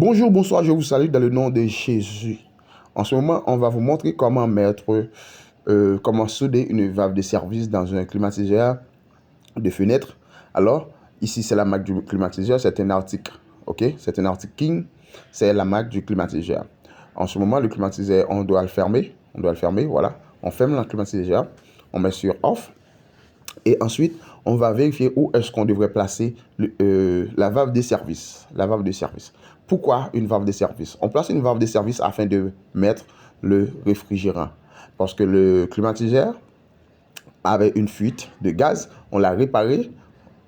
Bonjour, bonsoir, je vous salue dans le nom de Jésus. En ce moment, on va vous montrer comment comment souder une valve de service dans un climatiseur de fenêtre. Alors, ici, c'est la marque du climatiseur, c'est un article, ok? C'est un article King, c'est la marque du climatiseur. En ce moment, le climatiseur, on doit le fermer, voilà. On ferme le climatiseur, on met sur off. Et ensuite, on va vérifier où est-ce qu'on devrait placer la valve de service. La valve de service. Pourquoi une valve de service? On place une valve de service afin de mettre le réfrigérant. Parce que le climatiseur avait une fuite de gaz. On l'a réparé.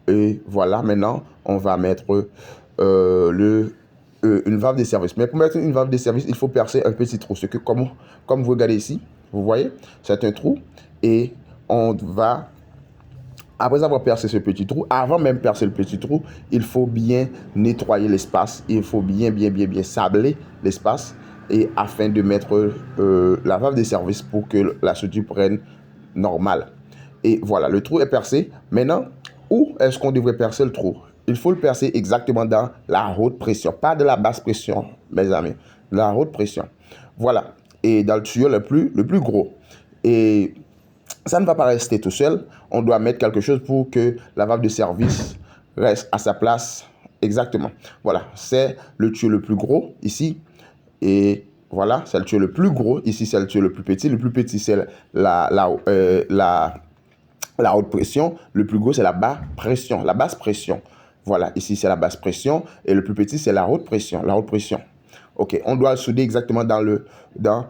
Et voilà, maintenant, on va mettre une valve de service. Mais pour mettre une valve de service, il faut percer un petit trou. Ce que, comme vous regardez ici, vous voyez, c'est un trou. Et on va... Après avoir percé ce petit trou, avant même de percer le petit trou, il faut bien nettoyer l'espace. Il faut bien sabler l'espace et afin de mettre la valve de service pour que la soudure prenne normal. Et voilà, le trou est percé. Maintenant, où est-ce qu'on devrait percer le trou? Il faut le percer exactement dans la haute pression, pas de la basse pression, mes amis. La haute pression. Voilà. Et dans le tuyau le plus gros. Et ça ne va pas rester tout seul. On doit mettre quelque chose pour que la valve de service reste à sa place exactement. Voilà, c'est le tuyau le plus gros ici. Et voilà, c'est le tuyau le plus gros. Ici, c'est le tuyau le plus petit. Le plus petit, c'est la haute pression. Le plus gros, c'est la basse pression. La basse pression. Voilà, ici, c'est la basse pression. Et le plus petit, c'est la haute pression. La haute pression. OK, on doit souder exactement dans la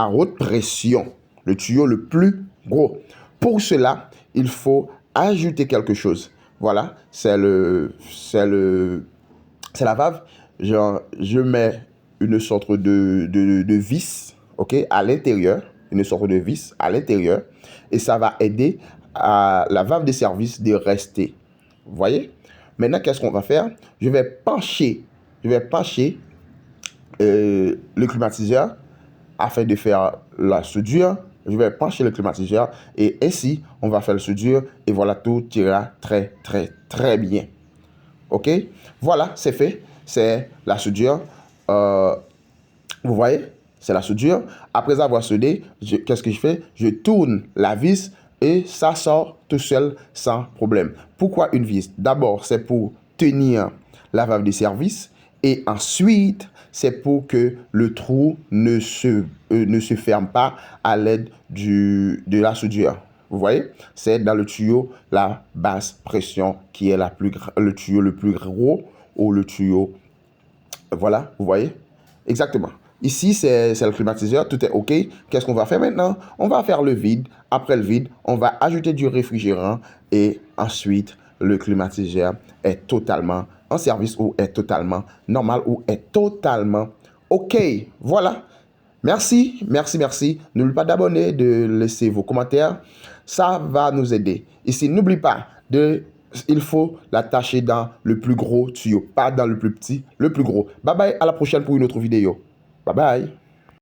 haute pression. Le tuyau le plus gros. Pour cela, il faut ajouter quelque chose. Voilà, c'est la valve. Je mets une sorte de vis, ok, à l'intérieur. Une sorte de vis à l'intérieur. Et ça va aider à la valve de service de rester. Vous voyez? Maintenant, qu'est-ce qu'on va faire? Je vais pencher le climatiseur afin de faire la soudure. Je vais pencher le climatiseur et ainsi, on va faire la soudure et voilà, tout ira très bien. OK? Voilà, c'est fait. C'est la soudure. Vous voyez? C'est la soudure. Après avoir soudé, qu'est-ce que je fais? Je tourne la vis et ça sort tout seul sans problème. Pourquoi une vis? D'abord, c'est pour tenir la valve de service et ensuite, c'est pour que le trou ne se ferme pas à l'aide de la soudure. Vous voyez? C'est dans le tuyau la basse pression qui est le tuyau le plus gros ou le tuyau. Voilà, vous voyez? Exactement. Ici, c'est le climatiseur, tout est OK. Qu'est-ce qu'on va faire maintenant? On va faire le vide. Après le vide, on va ajouter du réfrigérant et ensuite, le climatiseur est totalement en service ou est totalement normal ou est totalement OK. Voilà. Merci. N'oubliez pas d'abonner, de laisser vos commentaires. Ça va nous aider. Ici, n'oublie pas il faut l'attacher dans le plus gros tuyau, pas dans le plus petit, le plus gros. Bye bye, à la prochaine pour une autre vidéo. Bye bye.